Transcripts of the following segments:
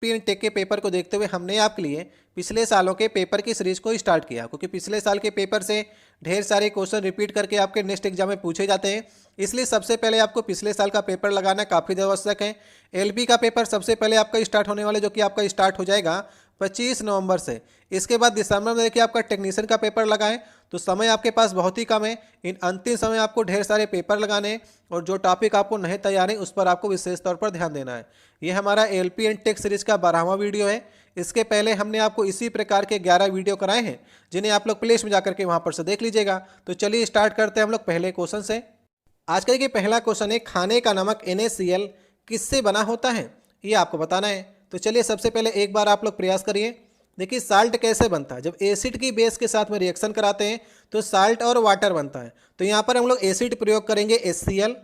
Take के paper को देखते हुए हमने आपके लिए पिछले सालों के पेपर की सीरीज को स्टार्ट किया, क्योंकि पिछले साल के पेपर से ढेर सारे क्वेश्चन रिपीट करके आपके नेक्स्ट एग्जाम में पूछे जाते हैं। इसलिए सबसे पहले आपको पिछले साल का पेपर लगाना काफ़ी आवश्यक है। एलपी का पेपर सबसे पहले आपका स्टार्ट होने वाला, जो कि आपका स्टार्ट हो जाएगा 25 नवंबर से। इसके बाद दिसंबर में देखिए आपका टेक्नीशियन का पेपर लगाएं, तो समय आपके पास बहुत ही कम है। इन अंतिम समय आपको ढेर सारे पेपर लगाने हैं और जो टॉपिक आपको नहीं तैयार है उस पर आपको विशेष तौर पर ध्यान देना है। ये हमारा एलपी एंड टेक सीरीज का 12वां वीडियो है। इसके पहले हमने आपको इसी प्रकार के 11 वीडियो कराए हैं, जिन्हें आप लोग प्लेलिस्ट में जाकर के वहाँ पर से देख लीजिएगा। तो चलिए स्टार्ट करते हैं हम लोग पहले क्वेश्चन से। आज का देखिए पहला क्वेश्चन है, खाने का नमक NaCl किससे बना होता है, ये आपको बताना है। तो चलिए सबसे पहले एक बार आप लोग प्रयास करिए। देखिए साल्ट कैसे बनता है, जब एसिड की बेस के साथ में रिएक्शन कराते हैं तो साल्ट और वाटर बनता है। तो यहाँ पर हम लोग एसिड प्रयोग करेंगे HCl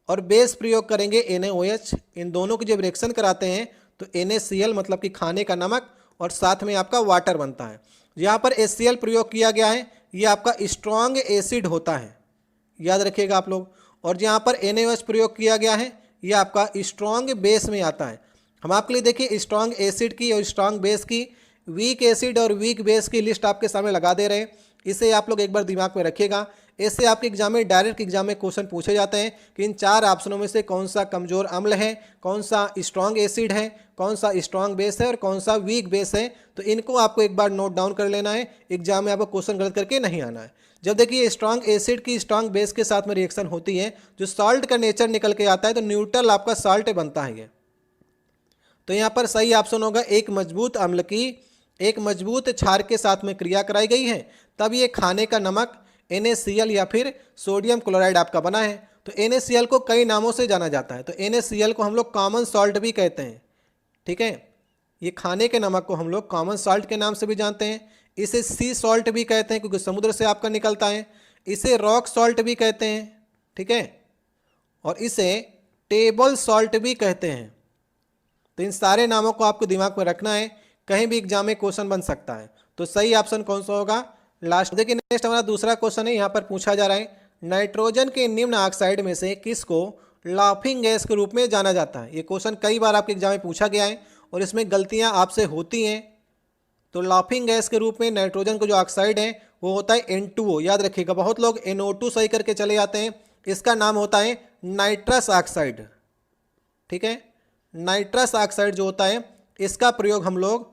और बेस प्रयोग करेंगे NaOH। इन दोनों की जब रिएक्शन कराते हैं तो NaCl मतलब कि खाने का नमक और साथ में आपका वाटर बनता है। यहाँ पर HCl प्रयोग किया गया है, ये आपका स्ट्रॉन्ग एसिड होता है, याद रखिएगा आप लोग। और जहाँ पर NaOH प्रयोग किया गया है, ये आपका स्ट्रॉन्ग बेस में आता है। हम आपके लिए देखिए स्ट्रॉन्ग एसिड की और स्ट्रॉन्ग बेस की, वीक एसिड और वीक बेस की लिस्ट आपके सामने लगा दे रहे हैं। इसे आप लोग एक बार दिमाग में रखिएगा। इससे आपके एग्जाम में, डायरेक्ट एग्जाम में क्वेश्चन पूछे जाते हैं कि इन 4 ऑप्शनों में से कौन सा कमजोर अम्ल है, कौन सा स्ट्रॉन्ग एसिड है, कौन सा स्ट्रॉन्ग बेस है और कौन सा वीक बेस है। तो इनको आपको एक बार नोट डाउन कर लेना है, एग्जाम में आपको क्वेश्चन गलत करके नहीं आना है। जब देखिए स्ट्रॉन्ग एसिड की स्ट्रॉन्ग बेस के साथ में रिएक्शन होती है, जो सॉल्ट का नेचर निकल के आता है, तो न्यूट्रल आपका सॉल्ट बनता है ये। तो यहाँ पर सही ऑप्शन होगा, एक मजबूत अम्ल की एक मजबूत क्षार के साथ में क्रिया कराई गई है, तब ये खाने का नमक NaCl या फिर सोडियम क्लोराइड आपका बना है। तो NaCl को कई नामों से जाना जाता है। तो NaCl को हम लोग कॉमन सॉल्ट भी कहते हैं, ठीक है। ये खाने के नमक को हम लोग कॉमन सॉल्ट के नाम से भी जानते हैं। इसे सी सॉल्ट भी कहते हैं, क्योंकि समुद्र से आपका निकलता है। इसे रॉक सॉल्ट भी कहते हैं, ठीक है, और इसे टेबल सॉल्ट भी कहते हैं। तो इन सारे नामों को आपको दिमाग में रखना है, कहीं भी एग्जाम में क्वेश्चन बन सकता है। तो सही ऑप्शन कौन सा होगा, लास्ट। देखिए नेक्स्ट हमारा दूसरा क्वेश्चन है, यहाँ पर पूछा जा रहा है, नाइट्रोजन के निम्न ऑक्साइड में से किसको लाफिंग गैस के रूप में जाना जाता है। ये क्वेश्चन कई बार आपके एग्जाम में पूछा गया है और इसमें गलतियाँ आपसे होती हैं। तो लाफिंग गैस के रूप में नाइट्रोजन का जो ऑक्साइड है वो होता है N2O, याद रखिएगा। बहुत लोग NO2 सही करके चले जाते हैं, इसका नाम होता है नाइट्रस ऑक्साइड, ठीक है। नाइट्रस ऑक्साइड जो होता है, इसका प्रयोग हम लोग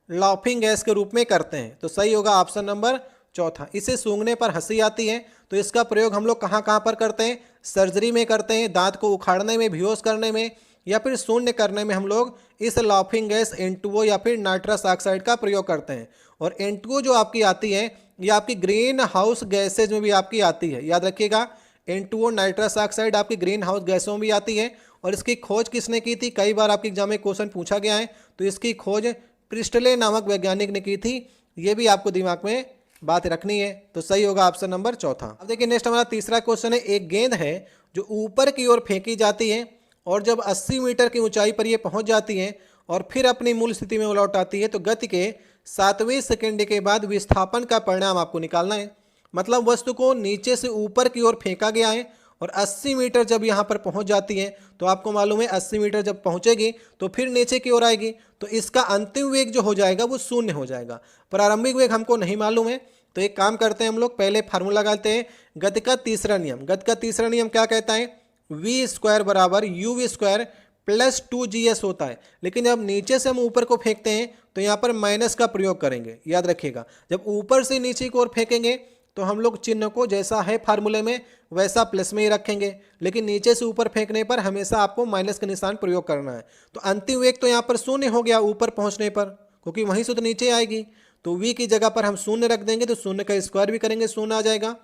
लाफिंग गैस के रूप में करते हैं। तो सही होगा ऑप्शन नंबर चौथा। इसे सूंघने पर हंसी आती है, तो इसका प्रयोग हम लोग कहाँ कहाँ पर करते हैं, सर्जरी में करते हैं, दांत को उखाड़ने में, बेहोश करने में, या फिर शून्य करने में हम लोग इस लाफिंग गैस N2O या फिर नाइट्रस ऑक्साइड का प्रयोग करते हैं। और N2O जो आपकी आती है, ये आपकी ग्रीन हाउस गैसेज में भी आपकी आती है, याद रखिएगा। N2O नाइट्रस ऑक्साइड आपकी ग्रीन हाउस गैसों में भी आती है। और इसकी खोज किसने की थी, कई बार आपके एग्जाम में क्वेश्चन पूछा गया है। तो इसकी खोज प्रिस्टले नामक वैज्ञानिक ने की थी, ये भी आपको दिमाग में बात रखनी है। तो सही होगा ऑप्शन नंबर चौथा। अब देखिए नेक्स्ट हमारा तीसरा क्वेश्चन है, एक गेंद है जो ऊपर की ओर फेंकी जाती है और जब 80 मीटर की ऊंचाई पर ये पहुंच जाती है और फिर अपनी मूल स्थिति में लौट आती है, तो गति के 7वें सेकेंड के बाद विस्थापन का परिणाम आपको निकालना है। मतलब वस्तु को नीचे से ऊपर की ओर फेंका गया है और 80 मीटर जब यहाँ पर पहुँच जाती है, तो आपको मालूम है 80 मीटर जब पहुँचेगी तो फिर नीचे की ओर आएगी, तो इसका अंतिम वेग जो हो जाएगा वो 0 हो जाएगा। प्रारंभिक वेग हमको नहीं मालूम है, तो एक काम करते हैं हम लोग, पहले फार्मूला लगाते हैं गति का तीसरा नियम। गति का तीसरा नियम क्या कहता है, v² बराबर uv² प्लस 2gs होता है। लेकिन जब नीचे से हम ऊपर को फेंकते हैं तो यहाँ पर माइनस का प्रयोग करेंगे, याद रखिएगा। जब ऊपर से नीचे की ओर फेंकेंगे तो हम लोग चिन्ह को जैसा है फार्मूले में वैसा प्लस में ही रखेंगे, लेकिन नीचे से ऊपर फेंकने पर हमेशा आपको माइनस का निशान प्रयोग करना है। तो अंतिम वेग तो यहाँ पर 0 हो गया ऊपर पहुँचने पर, क्योंकि वहीं से तो नीचे आएगी। तो v की जगह पर हम 0 रख देंगे, तो 0 का स्क्वायर भी करेंगे, 0 आ जाएगा।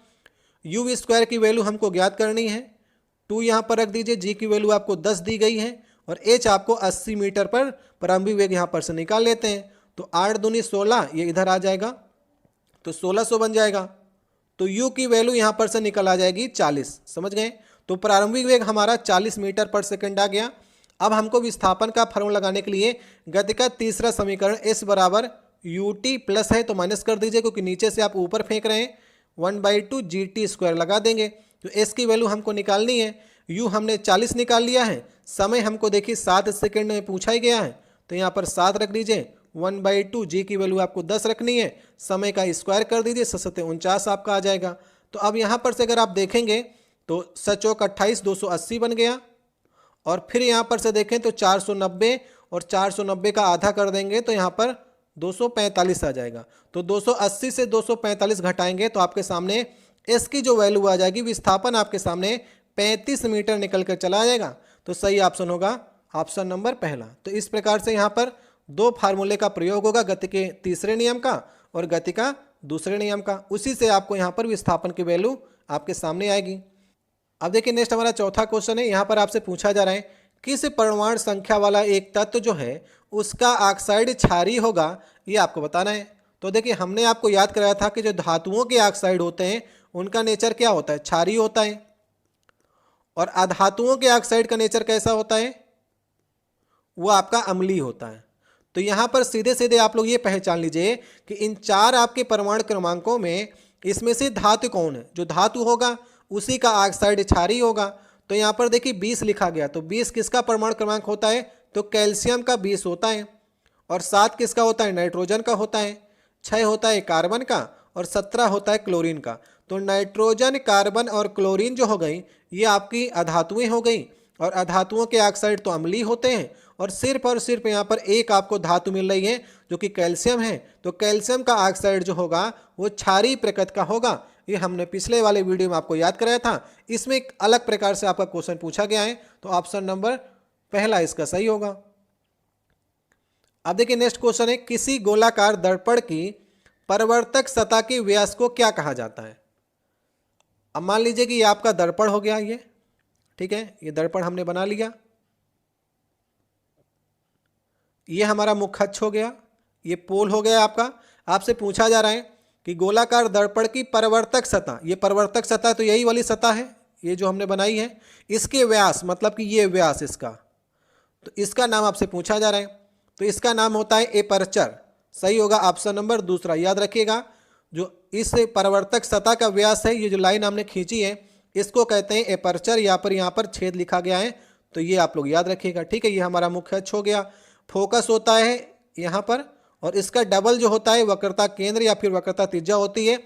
uv² की वैल्यू हमको ज्ञात करनी है, 2 यहाँ पर रख दीजिए। g की वैल्यू आपको 10 दी गई है और h आपको 80 मीटर पर प्रारंभिक वेग यहाँ पर से निकाल लेते हैं। तो 8 दूनी 16, ये इधर आ जाएगा, तो 1600 बन जाएगा। तो u की वैल्यू यहाँ पर से निकल आ जाएगी 40, समझ गए। तो प्रारंभिक वेग हमारा 40 मीटर पर सेकंड आ गया। अब हमको विस्थापन का फॉर्मूला लगाने के लिए गति का तीसरा समीकरण s बराबर ut प्लस है तो माइनस कर दीजिए, क्योंकि नीचे से आप ऊपर फेंक रहे हैं, 1/2 gt² लगा देंगे। तो s की वैल्यू हमको निकालनी है। यू हमने 40 निकाल लिया है, समय हमको देखिए 7 सेकंड में पूछा ही गया है, तो यहाँ पर 7 रख दीजिए, 1/2, जी की वैल्यू आपको 10 रखनी है, समय का स्क्वायर कर दीजिए, 7×7 आपका आ जाएगा। तो अब यहाँ पर से अगर आप देखेंगे तो 7×4 = 28, 280 बन गया। और फिर यहाँ पर से देखें तो 490 और 490 का आधा कर देंगे तो यहाँ पर 245 आ जाएगा। तो 280 से 245 घटाएंगे तो आपके सामने एस की जो वैल्यू आ जाएगी, विस्थापन आपके सामने 35 मीटर निकल कर चला जाएगा। तो सही ऑप्शन होगा ऑप्शन नंबर पहला। तो इस प्रकार से यहाँ पर दो फार्मूले का प्रयोग होगा, गति के तीसरे नियम का और गति का दूसरे नियम का। उसी से आपको यहाँ पर विस्थापन की वैल्यू आपके सामने आएगी। अब देखिए नेक्स्ट हमारा चौथा क्वेश्चन है। यहाँ पर आपसे पूछा जा रहा है किस परमाणु संख्या वाला एक तत्व जो है उसका ऑक्साइड क्षारीय होगा, ये आपको बताना है। तो देखिए हमने आपको याद कराया था कि जो धातुओं के ऑक्साइड होते हैं उनका नेचर क्या होता है, क्षारीय होता है। और अधातुओं के ऑक्साइड का नेचर कैसा होता है, वो आपका अम्लीय होता है। तो यहाँ पर सीधे सीधे आप लोग ये पहचान लीजिए कि इन 4 आपके परमाणु क्रमांकों में इसमें से धातु कौन है, जो धातु होगा उसी का ऑक्साइड क्षारीय होगा। तो यहाँ पर देखिए 20 लिखा गया, तो 20 किसका परमाणु क्रमांक होता है, तो कैल्शियम का 20 होता है। और 7 किसका होता है, नाइट्रोजन का होता है। 6 होता है कार्बन का और 17 होता है क्लोरीन का। तो नाइट्रोजन, कार्बन और क्लोरीन जो हो गई ये आपकी अधातुएं हो गई। और अधातुओं के ऑक्साइड तो अम्लीय होते हैं। और सिर्फ यहाँ पर एक आपको धातु मिल रही है जो कि कैल्शियम है। तो कैल्शियम का ऑक्साइड जो होगा वो क्षारीय प्रकृति का होगा। ये हमने पिछले वाले वीडियो में आपको याद कराया था। इसमें एक अलग प्रकार से आपका क्वेश्चन पूछा गया है, तो ऑप्शन नंबर पहला इसका सही होगा। अब देखिए नेक्स्ट क्वेश्चन है, किसी गोलाकार दर्पण की परावर्तक सतह के व्यास को क्या कहा जाता है। अब मान लीजिए कि ये आपका दर्पण हो गया, ये ठीक है, ये दर्पण हमने बना लिया, ये हमारा मुख्य अक्ष हो गया, ये पोल हो गया आपका। आपसे पूछा जा रहा है कि गोलाकार दर्पण की परावर्तक सतह, ये परावर्तक सतह तो यही वाली सतह है, ये जो हमने बनाई है, इसके व्यास मतलब कि ये व्यास इसका, तो इसका नाम आपसे पूछा जा रहा है। तो इसका नाम होता है एपर्चर। सही होगा ऑप्शन नंबर दूसरा। याद रखिएगा जो इस परावर्तक सतह का व्यास है, ये जो लाइन हमने खींची है इसको कहते हैं एपर्चर। यहाँ पर छेद लिखा गया है, तो ये आप लोग याद रखिएगा। ठीक है, ये हमारा मुख्य अक्ष हो गया। फोकस होता है यहाँ पर, और इसका डबल जो होता है वक्रता केंद्र या फिर वक्रता त्रिज्या होती है।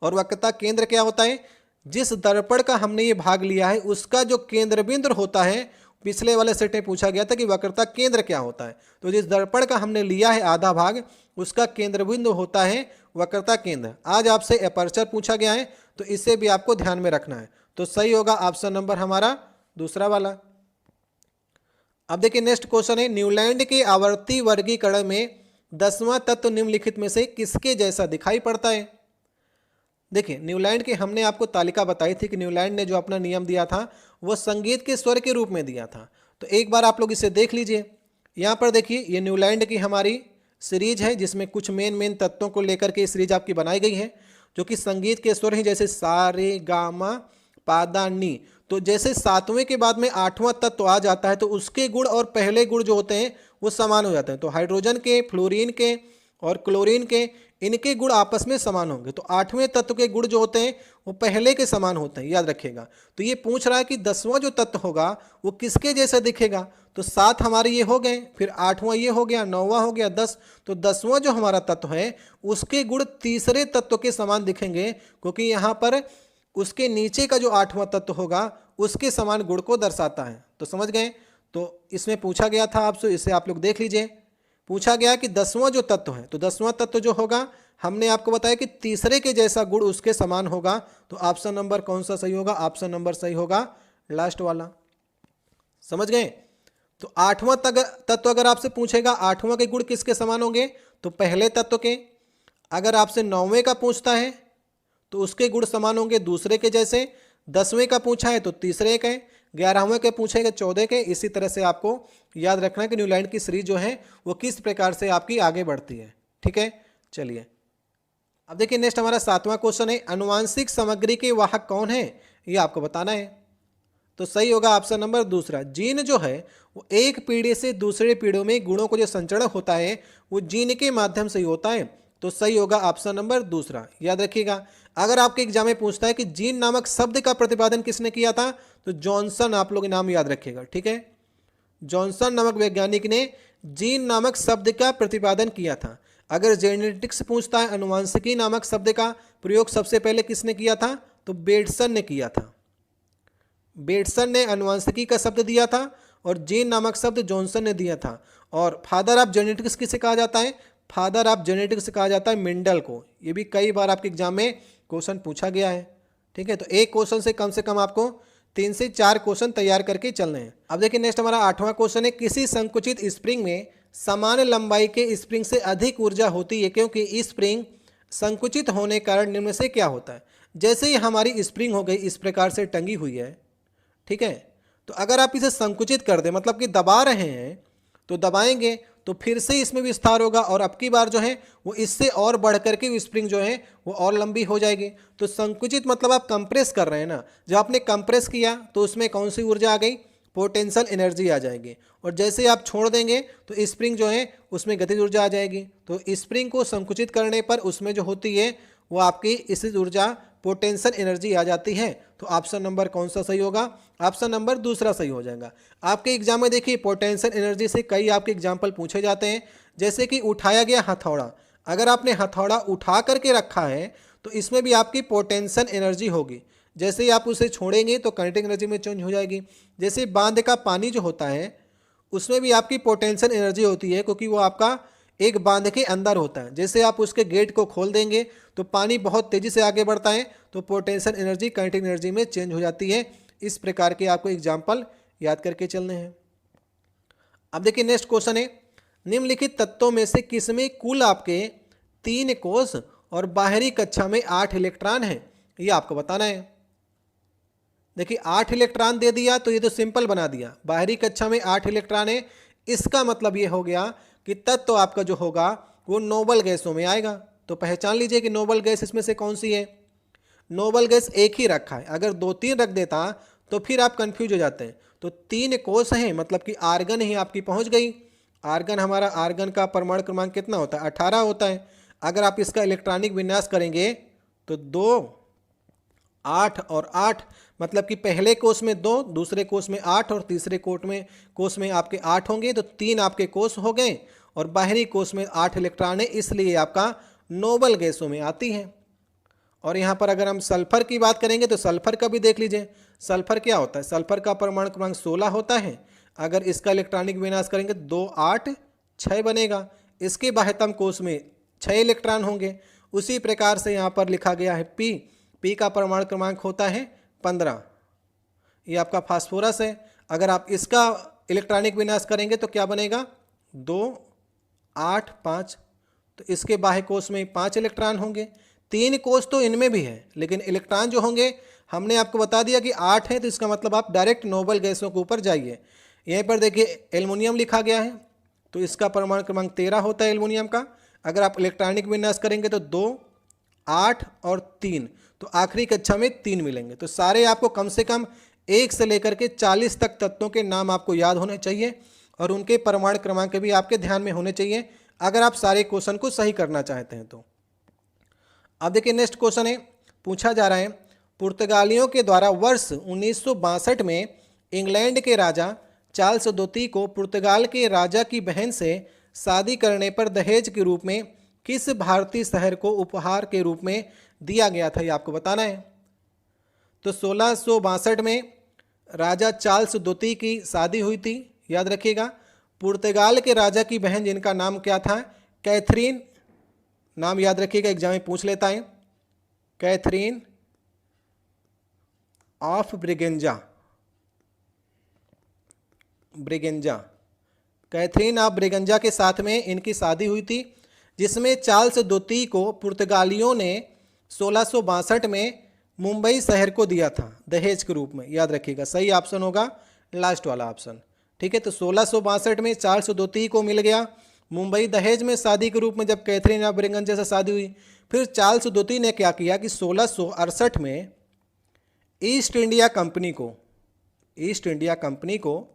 और वक्रता केंद्र क्या होता है, जिस दर्पण का हमने ये भाग लिया है उसका जो केंद्र बिंदु होता है। पिछले वाले सेट में पूछा गया था कि वक्रता केंद्र क्या होता है, तो जिस दर्पण का हमने लिया है आधा भाग उसका केंद्र बिंदु होता है वक्रता केंद्र। आज आपसे एपर्चर पूछा गया है, तो इसे भी आपको ध्यान में रखना है। तो सही होगा ऑप्शन नंबर हमारा दूसरा वाला। अब देखिए नेक्स्ट क्वेश्चन है, न्यूलैंड के आवर्ती वर्गीकरण में 10वां तत्व निम्नलिखित में से किसके जैसा दिखाई पड़ता है। देखिए न्यूलैंड की हमने आपको तालिका बताई थी कि न्यूलैंड ने जो अपना नियम दिया था वो संगीत के स्वर के रूप में दिया था। तो एक बार आप लोग इसे देख लीजिए। यहाँ पर देखिए ये न्यूलैंड की हमारी सीरीज है जिसमें कुछ मेन तत्वों को लेकर के सीरीज आपकी बनाई गई है, जो कि संगीत के स्वर हैं, जैसे सा रे गा मा पा दा नी। तो जैसे 7वें के बाद में 8वां तत्व आ जाता है तो उसके गुण और पहले गुण जो होते हैं वो समान हो जाते हैं। तो हाइड्रोजन के, फ्लोरीन के और क्लोरीन के, इनके गुण आपस में समान होंगे। तो 8वें तत्व के गुण जो होते हैं वो पहले के समान होते हैं, याद रखिएगा। तो ये पूछ रहा है कि 10वां जो तत्व होगा वो किसके जैसा दिखेगा। तो 7 हमारे ये हो गए, फिर 8वां ये हो गया, 9वां हो गया, 10। तो 10वां जो हमारा तत्व है उसके गुण तीसरे तत्व के समान दिखेंगे, क्योंकि यहाँ पर उसके नीचे का जो 8वां तत्व होगा उसके समान गुण को दर्शाता है। तो समझ गए। तो इसमें पूछा गया था आपसे, इसे आप लोग देख लीजिए। पूछा गया कि 10वां जो तत्व है, तो 10वां तत्व जो होगा हमने आपको बताया कि तीसरे के जैसा गुण उसके समान होगा। तो ऑप्शन नंबर कौन सा सही होगा, ऑप्शन नंबर सही होगा लास्ट वाला। समझ गए। तो 8वां तत्व अगर आपसे पूछेगा 8वां के गुण किसके समान होंगे, तो पहले तत्व के। अगर आपसे 9वें का पूछता है तो उसके गुण समान होंगे दूसरे के जैसे। 10वें का पूछा है तो तीसरे के, 11वें के पूछेगा 14 के। इसी तरह से आपको याद रखना है कि न्यूलैंड की सीरीज जो है वो किस प्रकार से आपकी आगे बढ़ती है। ठीक है, चलिए अब देखिए नेक्स्ट हमारा 7वां क्वेश्चन है, अनुवांशिक सामग्री के वाहक कौन है, ये आपको बताना है। तो सही होगा ऑप्शन नंबर दूसरा। जीन जो है वो एक पीढ़ी से दूसरे पीढ़ियों में गुणों को जो संचरण होता है वो जीन के माध्यम से ही होता है। तो सही होगा ऑप्शन नंबर दूसरा। याद रखिएगा, अगर आपके एग्जाम में पूछता है कि जीन नामक शब्द का प्रतिपादन किसने किया था, तो जॉनसन आप लोग नाम याद रखिएगा। ठीक है, जॉनसन नामक वैज्ञानिक ने जीन नामक शब्द का प्रतिपादन किया था। अगर जेनेटिक्स पूछता है अनुवांशिकी नामक शब्द का प्रयोग सबसे पहले किसने किया था, तो बेटसन ने किया था। बेटसन ने अनुवांशिकी का शब्द दिया था और जीन नामक शब्द जॉनसन ने दिया था। और फादर ऑफ जेनेटिक्स किसे कहा जाता है, फादर ऑफ जेनेटिक्स कहा जाता है मेंडल को। ये भी कई बार आपके एग्जाम में क्वेश्चन पूछा गया है। ठीक है, तो एक क्वेश्चन से कम आपको 3 से 4 क्वेश्चन तैयार करके चलने हैं। अब देखिए नेक्स्ट हमारा 8वां क्वेश्चन है, किसी संकुचित स्प्रिंग में समान लंबाई के स्प्रिंग से अधिक ऊर्जा होती है क्योंकि स्प्रिंग संकुचित होने के कारण निम्न से क्या होता है। जैसे ही हमारी स्प्रिंग हो गई इस प्रकार से टंगी हुई है, ठीक है, तो अगर आप इसे संकुचित कर दें मतलब कि दबा रहे हैं, तो दबाएंगे तो फिर से इसमें विस्तार होगा और अब की बार जो है वो इससे और बढ़ करके स्प्रिंग जो है वो और लंबी हो जाएगी। तो संकुचित मतलब आप कंप्रेस कर रहे हैं ना, जब आपने कंप्रेस किया तो उसमें कौन सी ऊर्जा आ गई, पोटेंशियल एनर्जी आ जाएगी। और जैसे आप छोड़ देंगे तो स्प्रिंग जो है उसमें गतिज ऊर्जा आ जाएगी। तो स्प्रिंग को संकुचित करने पर उसमें जो होती है वो आपकी स्थित ऊर्जा पोटेंशियल एनर्जी आ जाती है। तो ऑप्शन नंबर कौन सा सही होगा, ऑप्शन नंबर दूसरा सही हो जाएगा। आपके एग्जाम में देखिए पोटेंशियल एनर्जी से कई आपके एग्जाम्पल पूछे जाते हैं, जैसे कि उठाया गया हथौड़ा। अगर आपने हथौड़ा उठा करके रखा है तो इसमें भी आपकी पोटेंशियल एनर्जी होगी। जैसे ही आप उसे छोड़ेंगे तो काइनेटिक एनर्जी में चेंज हो जाएगी। जैसे बांध का पानी जो होता है उसमें भी आपकी पोटेंशियल एनर्जी होती है, क्योंकि वो आपका एक बांध के अंदर होता है। जैसे आप उसके गेट को खोल देंगे तो पानी बहुत तेज़ी से आगे बढ़ता है, तो पोटेंशियल एनर्जी काइनेटिक एनर्जी में चेंज हो जाती है। इस प्रकार के आपको एग्जाम्पल याद करके चलने हैं। अब देखिए नेक्स्ट क्वेश्चन है, निम्नलिखित तत्वों में से किसमें कुल आपके 3 कोष और बाहरी कक्षा में 8 इलेक्ट्रॉन हैं, ये आपको बताना है। देखिए 8 इलेक्ट्रॉन दे दिया तो ये तो सिंपल बना दिया, बाहरी कक्षा में 8 इलेक्ट्रॉन है, इसका मतलब ये हो गया कि तत्व तो आपका जो होगा वो नोबल गैसों में आएगा। तो पहचान लीजिए कि नोबल गैस इसमें से कौन सी है। नोबल गैस एक ही रखा है, अगर 2-3 रख देता तो फिर आप कंफ्यूज हो जाते हैं। तो 3 कोष हैं मतलब कि आर्गन ही आपकी पहुंच गई। आर्गन हमारा, आर्गन का परमाणु क्रमांक कितना होता है, 18 होता है। अगर आप इसका इलेक्ट्रॉनिक विन्यास करेंगे तो 2, 8 और 8 मतलब कि पहले कोष में 2, दूसरे कोष में 8 और तीसरे कोष में आपके 8 होंगे, तो 3 आपके कोष हो गए और बाहरी कोष में 8 इलेक्ट्रॉन है, इसलिए आपका नोबल गैसों में आती है। और यहाँ पर अगर हम सल्फर की बात करेंगे तो सल्फर का भी देख लीजिए, सल्फर क्या होता है, सल्फर का परमाणु क्रमांक 16 होता है। अगर इसका इलेक्ट्रॉनिक विन्यास करेंगे 2, 8, 6 बनेगा। इसके बाह्यतम कोष में 6 इलेक्ट्रॉन होंगे। उसी प्रकार से यहाँ पर लिखा गया है पी का परमाणु क्रमांक होता है 15, ये आपका फास्फोरस है। अगर आप इसका इलेक्ट्रॉनिक विन्यास करेंगे तो क्या बनेगा, 2, 8, 5, तो इसके बाह्य कोष में 5 इलेक्ट्रॉन होंगे। 3 कोष तो इनमें भी है, लेकिन इलेक्ट्रॉन जो होंगे हमने आपको बता दिया कि 8 है, तो इसका मतलब आप डायरेक्ट नोबल गैसों के ऊपर जाइए। यहीं पर देखिए एल्युमिनियम लिखा गया है, तो इसका परमाणु क्रमांक 13 होता है एल्युमिनियम का। अगर आप इलेक्ट्रॉनिक विन्यास करेंगे तो 2, 8 और 3, तो आखिरी कक्षा में 3 मिलेंगे। तो सारे आपको कम से कम 1 से लेकर के 40 तक तत्वों के नाम आपको याद होने चाहिए और उनके परमाणु क्रमांक भी आपके ध्यान में होने चाहिए, अगर आप सारे क्वेश्चन को सही करना चाहते हैं तो। अब देखिए नेक्स्ट क्वेश्चन है, पूछा जा रहा है, पुर्तगालियों के द्वारा वर्ष 1962 में इंग्लैंड के राजा चार्ल्स द्वितीय को पुर्तगाल के राजा की बहन से शादी करने पर दहेज के रूप में किस भारतीय शहर को उपहार के रूप में दिया गया था, ये आपको बताना है। तो 1662 में राजा चार्ल्स द्वितीय की शादी हुई थी, याद रखिएगा। पुर्तगाल के राजा की बहन जिनका नाम क्या था, कैथरीन, नाम याद रखिएगा, एग्जाम में पूछ लेता है, Catherine of Braganza, Catherine of Braganza के साथ में इनकी शादी हुई थी, जिसमें चार्ल्स द्वितीय को पुर्तगालियों ने 1662 में मुंबई शहर को दिया था दहेज के रूप में, याद रखिएगा। सही ऑप्शन होगा लास्ट वाला ऑप्शन, ठीक है। तो 1662 में चार्ल्स द्वितीय को मिल गया मुंबई दहेज में शादी के रूप में, जब कैथरीन ऑफ ब्रिगेंजा से शादी हुई। फिर चार्ल्स द्वितीय ने क्या किया कि 1668 में ईस्ट इंडिया कंपनी को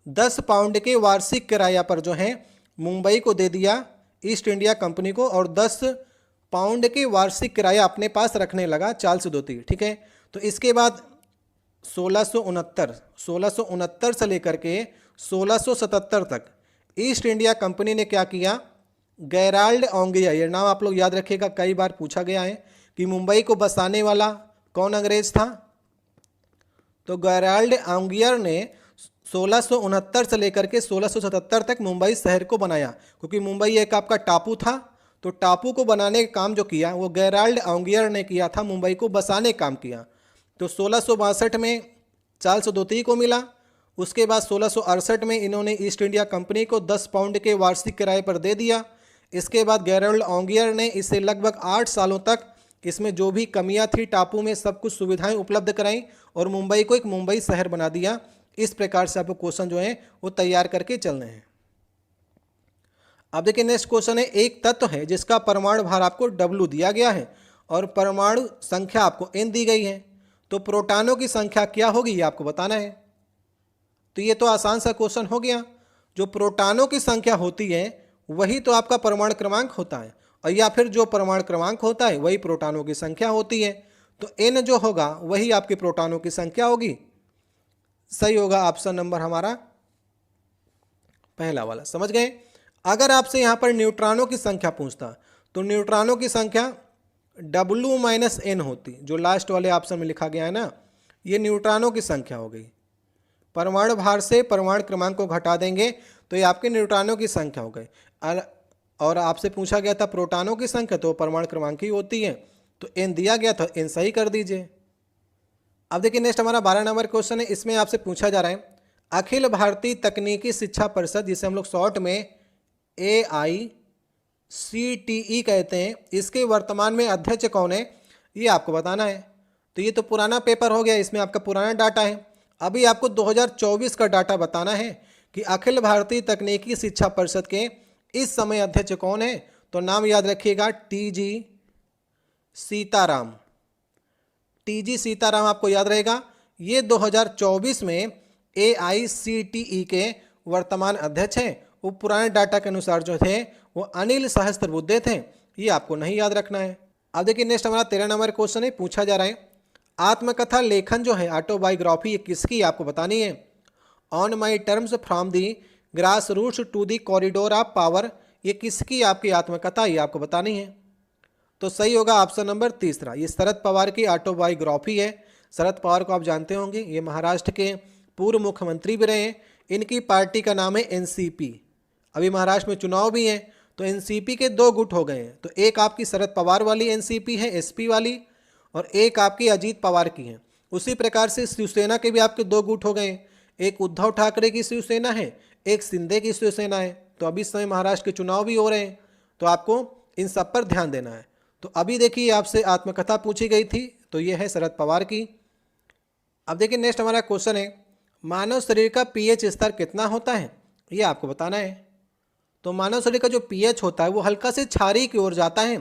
10 पाउंड के वार्षिक किराया पर जो है मुंबई को दे दिया ईस्ट इंडिया कंपनी को और 10 पाउंड के वार्षिक किराया अपने पास रखने लगा चार्ल्स दोती। ठीक है, तो इसके बाद 1669 से लेकर के 1677 तक ईस्ट इंडिया कंपनी ने क्या किया, गेराल्ड ओंगियर, ये नाम आप लोग याद रखिएगा, कई बार पूछा गया है कि मुंबई को बसाने वाला कौन अंग्रेज था। तो गेराल्ड ओंगियर ने 1669 से लेकर के 1677 तक मुंबई शहर को बनाया, क्योंकि मुंबई एक आपका टापू था। तो टापू को बनाने का काम जो किया वो गेराल्ड ओंगियर ने किया था, मुंबई को बसाने का काम किया। तो 1662 में चार्ल्स दोती को मिला। उसके बाद 1668 में इन्होंने ईस्ट इंडिया कंपनी को 10 पाउंड के वार्षिक किराए पर दे दिया। इसके बाद गेराल्ड ओंगियर ने इसे लगभग 8 सालों तक इसमें जो भी कमियां थी टापू में सब कुछ सुविधाएं उपलब्ध कराई और मुंबई को एक मुंबई शहर बना दिया। इस प्रकार से आपको क्वेश्चन जो है वो तैयार करके चलने हैं। अब देखिए नेक्स्ट क्वेश्चन है, एक तत्व है जिसका परमाणु भार आपको W दिया गया है और परमाणु संख्या आपको N दी गई है, तो प्रोटॉनों की संख्या क्या होगी ये आपको बताना है। तो ये तो आसान सा क्वेश्चन हो गया, जो प्रोटॉनों की संख्या होती है वही तो आपका परमाणु क्रमांक होता है, और या फिर जो परमाणु क्रमांक होता है वही प्रोटॉनों की संख्या होती है। तो N जो होगा वही आपकी प्रोटॉनों की संख्या होगी। सही होगा ऑप्शन नंबर हमारा पहला वाला, समझ गए। अगर आपसे यहाँ पर न्यूट्रॉनों की संख्या पूछता तो न्यूट्रॉनों की संख्या W-N होती, जो लास्ट वाले ऑप्शन में लिखा गया है ना, ये न्यूट्रॉनों की संख्या हो गई। परमाणु भार से परमाणु क्रमांक को घटा देंगे तो ये आपके न्यूट्रॉनों की संख्या हो गई। और आपसे पूछा गया था प्रोटॉनों की संख्या, तो परमाणु क्रमांक ही होती है, तो N दिया गया था, N सही कर दीजिए। अब देखिए नेक्स्ट हमारा 12 नंबर क्वेश्चन है। इसमें आपसे पूछा जा रहा है, अखिल भारतीय तकनीकी शिक्षा परिषद, जिसे हम लोग शॉर्ट में AICTE कहते हैं, इसके वर्तमान में अध्यक्ष कौन है ये आपको बताना है। तो ये तो पुराना पेपर हो गया, इसमें आपका पुराना डाटा है। अभी आपको 2024 का डाटा बताना है कि अखिल भारतीय तकनीकी शिक्षा परिषद के इस समय अध्यक्ष कौन है। तो नाम याद रखिएगा, TG सीताराम। TG सीताराम आपको याद रहेगा, ये 2024 में AICTE के वर्तमान अध्यक्ष हैं। वो पुराने डाटा के अनुसार जो थे वो अनिल सहस्त्रबुद्धे थे, ये आपको नहीं याद रखना है। अब देखिए नेक्स्ट हमारा 13 नंबर क्वेश्चन है। पूछा जा रहा है, आत्मकथा लेखन जो है ऑटोबायोग्राफी, ये किसकी आपको बतानी है। On my terms from the grass roots to the corridor of power, ये किसकी आपकी आत्मकथा ये आपको बतानी है। तो सही होगा ऑप्शन नंबर तीसरा, ये शरद पवार की ऑटोबायोग्राफी है। शरद पवार को आप जानते होंगे, ये महाराष्ट्र के पूर्व मुख्यमंत्री भी रहे हैं। इनकी पार्टी का नाम है NCP। अभी महाराष्ट्र में चुनाव भी हैं, तो NCP के 2 गुट हो गए हैं। तो एक आपकी शरद पवार वाली NCP है, SP वाली, और एक आपकी अजीत पवार की है। उसी प्रकार से शिवसेना के भी आपके 2 गुट हो गए, एक उद्धव ठाकरे की शिवसेना है, एक शिंदे की शिवसेना है। तो अभी इस समय महाराष्ट्र के चुनाव भी हो रहे हैं, तो आपको इन सब पर ध्यान देना है। तो अभी देखिए आपसे आत्मकथा पूछी गई थी, तो ये है शरद पवार की। अब देखिए नेक्स्ट हमारा क्वेश्चन है, मानव शरीर का pH स्तर कितना होता है ये आपको बताना है। तो मानव शरीर का जो pH होता है वो हल्का से क्षारीय की ओर जाता है,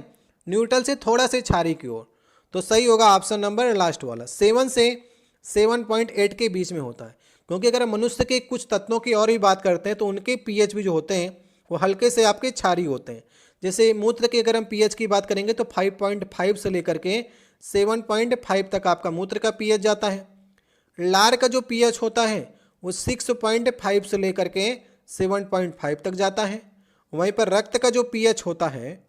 न्यूट्रल से थोड़ा से क्षारीय की ओर। तो सही होगा ऑप्शन नंबर लास्ट वाला, 7 से 7.8 के बीच में होता है। क्योंकि अगर मनुष्य के कुछ तत्वों की और भी बात करते हैं तो उनके pH भी जो होते हैं वो हल्के से आपके क्षारीय होते हैं। जैसे मूत्र की अगर हम pH की बात करेंगे तो 5.5 से लेकर के 7.5 तक आपका मूत्र का pH जाता है। लार का जो pH होता है वो 6.5 से लेकर के 7.5 तक जाता है। वहीं पर रक्त का जो pH होता है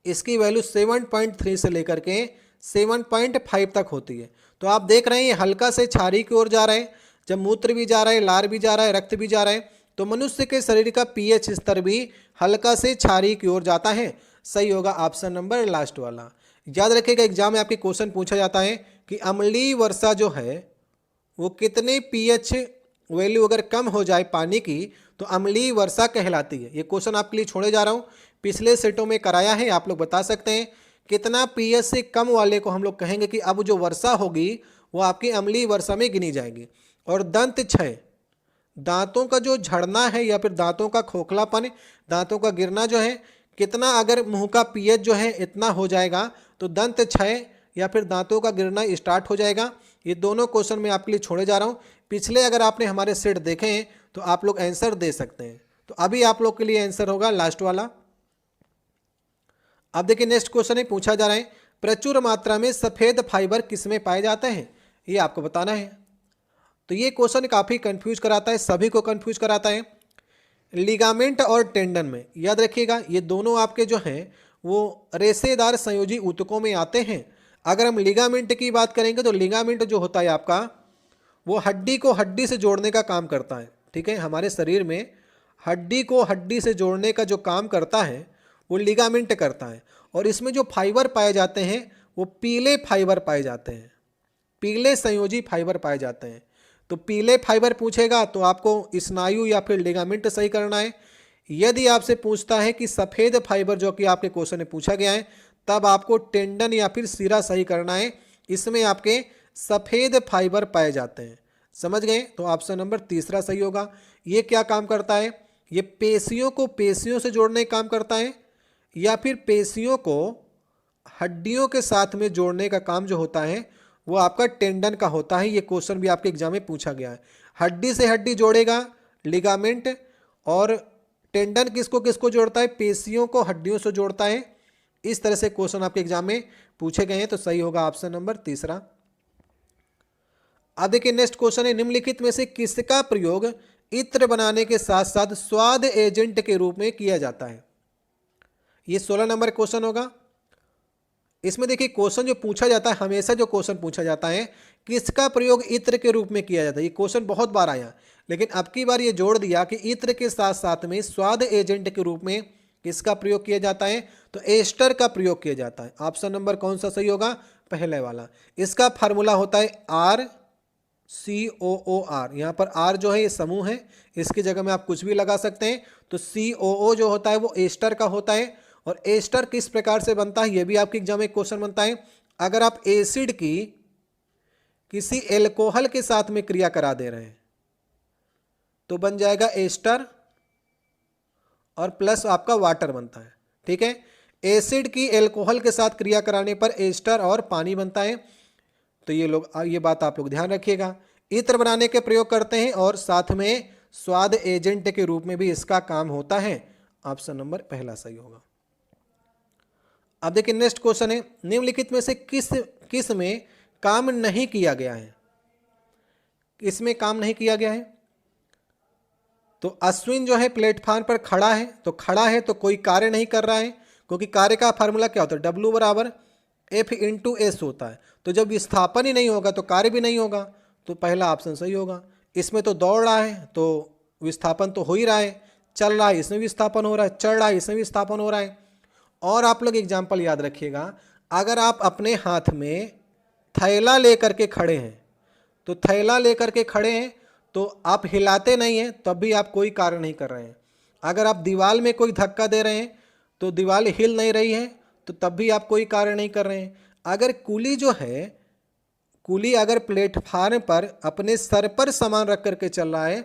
इसकी वैल्यू 7.3 से लेकर के 7.5 तक होती है। तो आप देख रहे हैं ये हल्का से क्षारीय की ओर जा रहा है। जब मूत्र भी जा रहा है, लार भी जा रहा है, रक्त भी जा रहा है, तो मनुष्य के शरीर का pH स्तर भी हल्का से क्षारीय की ओर जाता है। सही होगा ऑप्शन नंबर लास्ट वाला। याद रखिएगा एग्जाम में आपके क्वेश्चन पूछा जाता है कि अम्लीय वर्षा जो है वो कितने pH वैल्यू अगर कम हो जाए पानी की तो अम्लीय वर्षा कहलाती है। ये क्वेश्चन आपके लिए छोड़े जा रहा हूँ, पिछले सेटों में कराया है, आप लोग बता सकते हैं कितना pH से कम वाले को हम लोग कहेंगे कि अब जो वर्षा होगी वो आपकी अम्लीय वर्षा में गिनी जाएगी। और दंत क्षय, दांतों का जो झड़ना है या फिर दांतों का खोखलापन, दांतों का गिरना जो है, कितना अगर मुंह का pH जो है इतना हो जाएगा तो दंत क्षय या फिर दांतों का गिरना स्टार्ट हो जाएगा। ये दोनों क्वेश्चन मैं आपके लिए छोड़े जा रहा हूँ। पिछले अगर आपने हमारे सेट देखे हैं तो आप लोग आंसर दे सकते हैं। तो अभी आप लोग के लिए आंसर होगा लास्ट वाला। अब देखिए नेक्स्ट क्वेश्चन है, पूछा जा रहा है प्रचुर मात्रा में सफ़ेद फाइबर किसमें पाए जाते हैं, ये आपको बताना है। तो ये क्वेश्चन काफ़ी कंफ्यूज कराता है, सभी को कंफ्यूज कराता है। लिगामेंट और टेंडन में याद रखिएगा, ये दोनों आपके जो हैं वो रेशेदार संयोजी ऊतकों में आते हैं। अगर हम लिगामेंट की बात करेंगे तो लिगामेंट जो होता है आपका वो हड्डी को हड्डी से जोड़ने का काम करता है। ठीक है, हमारे शरीर में हड्डी को हड्डी से जोड़ने का जो काम करता है वो लिगामेंट करता है। और इसमें जो फाइबर पाए जाते हैं वो पीले फाइबर पाए जाते हैं, पीले संयोजी फाइबर पाए जाते हैं। तो पीले फाइबर पूछेगा तो आपको स्नायु या फिर लिगामेंट सही करना है। यदि आपसे पूछता है कि सफ़ेद फाइबर, जो कि आपके क्वेश्चन में पूछा गया है, तब आपको टेंडन या फिर सिरा सही करना है। इसमें आपके सफ़ेद फाइबर पाए जाते हैं। समझ गए? तो ऑप्शन नंबर तीसरा सही होगा। ये क्या काम करता है? ये पेशियों को पेशियों से जोड़ने का काम करता है या फिर पेशियों को हड्डियों के साथ में जोड़ने का काम जो होता है वो आपका टेंडन का होता है। ये क्वेश्चन भी आपके एग्जाम में पूछा गया है। हड्डी से हड्डी जोड़ेगा लिगामेंट, और टेंडन किसको किसको जोड़ता है? पेशियों को हड्डियों से जोड़ता है। इस तरह से क्वेश्चन आपके एग्जाम में पूछे गए हैं, तो सही होगा ऑप्शन नंबर तीसरा। अब देखिए नेक्स्ट क्वेश्चन है, निम्नलिखित में से किसका प्रयोग इत्र बनाने के साथ साथ स्वाद एजेंट के रूप में किया जाता है? ये 16 नंबर क्वेश्चन होगा। इसमें देखिए क्वेश्चन जो पूछा जाता है, हमेशा जो क्वेश्चन पूछा जाता है किसका प्रयोग इत्र के रूप में किया जाता है, ये क्वेश्चन बहुत बार आया, लेकिन अब की बार ये जोड़ दिया कि इत्र के साथ साथ में स्वाद एजेंट के रूप में किसका प्रयोग किया जाता है? तो एस्टर का प्रयोग किया जाता है। ऑप्शन नंबर कौन सा सही होगा? पहले वाला। इसका फार्मूला होता है RCOOR। यहाँ पर R जो है ये समूह है, इसकी जगह में आप कुछ भी लगा सकते हैं। तो COO जो होता है वो एस्टर का होता है। और एस्टर किस प्रकार से बनता है ये भी आपके एग्जाम में क्वेश्चन बनता है। अगर आप एसिड की किसी एल्कोहल के साथ में क्रिया करा दे रहे हैं तो बन जाएगा एस्टर, और प्लस आपका वाटर बनता है। ठीक है, एसिड की एल्कोहल के साथ क्रिया कराने पर एस्टर और पानी बनता है। तो ये बात आप लोग ध्यान रखिएगा। इत्र बनाने के प्रयोग करते हैं और साथ में स्वाद एजेंट के रूप में भी इसका काम होता है। ऑप्शन नंबर पहला सही होगा। अब देखिए नेक्स्ट क्वेश्चन है, निम्नलिखित में से किस में काम नहीं किया गया है? इसमें काम नहीं किया गया है। तो अश्विन जो है प्लेटफॉर्म पर खड़ा है, तो खड़ा है तो कोई कार्य नहीं कर रहा है, क्योंकि कार्य का फार्मूला क्या होता है? W बराबर F/S होता है। तो जब विस्थापन ही नहीं होगा तो कार्य भी नहीं होगा, तो पहला ऑप्शन सही होगा। इसमें तो दौड़ रहा है तो विस्थापन तो हो ही रहा है, चल रहा है इसमें विस्थापन हो रहा है, चढ़ रहा है इसमें विस्थापन हो रहा है। और आप लोग एग्जाम्पल याद रखिएगा, अगर आप अपने हाथ में थैला लेकर के खड़े हैं, तो थैला लेकर के खड़े हैं तो आप हिलाते नहीं हैं, तब भी आप कोई कार्य नहीं कर रहे हैं। अगर आप दीवार में कोई धक्का दे रहे हैं तो दीवार हिल नहीं रही है, तो तब भी आप कोई कार्य नहीं कर रहे हैं। अगर कुली जो है, कुली अगर प्लेटफार्म पर अपने सर पर सामान रख करके चल रहा है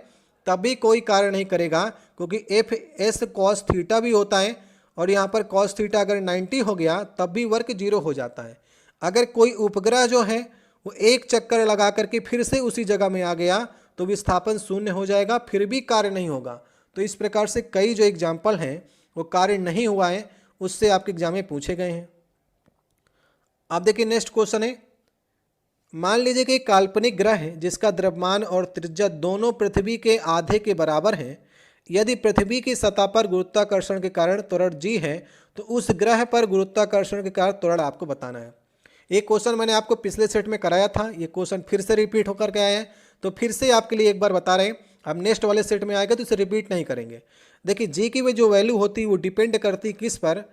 तब भी कोई कार्य नहीं करेगा, क्योंकि F/S cos थीटा भी होता है, और यहाँ पर cos थीटा अगर 90 हो गया तब भी वर्क 0 हो जाता है। अगर कोई उपग्रह जो है वो एक चक्कर लगा करके फिर से उसी जगह में आ गया तो विस्थापन 0 हो जाएगा, फिर भी कार्य नहीं होगा। तो इस प्रकार से कई जो एग्जाम्पल हैं वो कार्य नहीं हुआ है, उससे आपके एग्जाम में पूछे गए हैं। अब देखिए नेक्स्ट क्वेश्चन है, मान लीजिए कि एक काल्पनिक ग्रह है जिसका द्रव्यमान और त्रिज्या दोनों पृथ्वी के आधे के बराबर हैं। यदि पृथ्वी की सतह पर गुरुत्वाकर्षण के कारण त्वरण g है तो उस ग्रह पर गुरुत्वाकर्षण के कारण त्वरण आपको बताना है। एक क्वेश्चन मैंने आपको पिछले सेट में कराया था, ये क्वेश्चन फिर से रिपीट होकर के आया है, तो फिर से आपके लिए एक बार बता रहे हैं। अब नेक्स्ट वाले सेट में आएगा तो इसे रिपीट नहीं करेंगे। देखिए जी की जो वैल्यू होती है वो डिपेंड करती किस पर?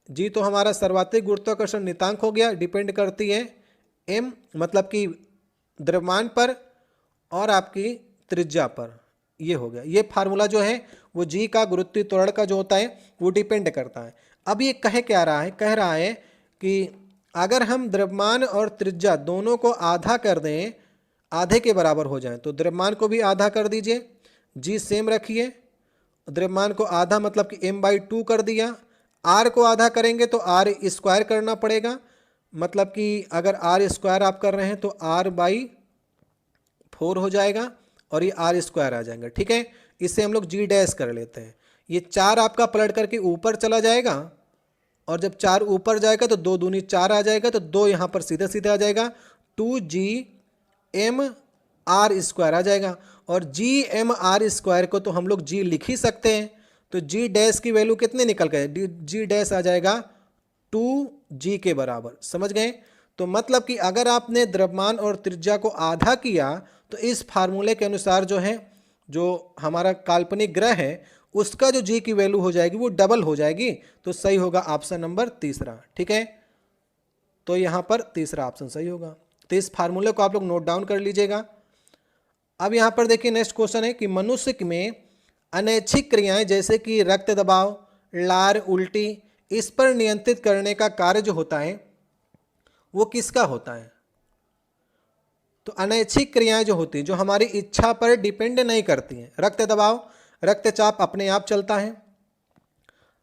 जी तो हमारा सर्वाधिक गुरुत्वाकर्षण नियतांक हो गया, डिपेंड करती है m मतलब कि द्रव्यमान पर और आपकी त्रिज्या पर। ये हो गया, ये फार्मूला जो है वो जी का गुरुत्वीय त्वरण का जो होता है वो डिपेंड करता है। अब ये कह रहा है कि अगर हम द्रव्यमान और त्रिज्या दोनों को आधा कर दें, आधे के बराबर हो जाए, तो द्रव्यमान को भी आधा कर दीजिए, जी सेम रखिए, द्रव्यमान को आधा मतलब कि m/2 कर दिया। r को आधा करेंगे तो r² करना पड़ेगा, मतलब कि अगर r² आप कर रहे हैं तो r/4 हो जाएगा और ये r² आ जाएगा। ठीक है, इससे हम लोग g डैश कर लेते हैं। ये 4 आपका पलट करके ऊपर चला जाएगा और जब 4 ऊपर जाएगा तो 2 दूनी 4 आ जाएगा, तो 2 यहाँ पर सीधे सीधे आ जाएगा, 2gmr² आ जाएगा। और gmr² को तो हम लोग g लिख ही सकते हैं, तो g डैश की वैल्यू कितने निकल गए, g डैश आ जाएगा 2g के बराबर। समझ गए? तो मतलब कि अगर आपने द्रव्यमान और त्रिज्या को आधा किया तो इस फार्मूले के अनुसार जो है, जो हमारा काल्पनिक ग्रह है उसका जो g की वैल्यू हो जाएगी वो डबल हो जाएगी। तो सही होगा ऑप्शन नंबर तीसरा। ठीक है, तो यहाँ पर तीसरा ऑप्शन सही होगा। तो इस फार्मूले को आप लोग नोट डाउन कर लीजिएगा। अब यहाँ पर देखिए नेक्स्ट क्वेश्चन है कि मनुष्य में अनैच्छिक क्रियाएं जैसे कि रक्त दबाव, लार, उल्टी, इस पर नियंत्रित करने का कार्य जो होता है वो किसका होता है? तो अनैच्छिक क्रियाएं जो होती हैं, जो हमारी इच्छा पर डिपेंड नहीं करती हैं, रक्त दबाव, रक्तचाप अपने आप चलता है,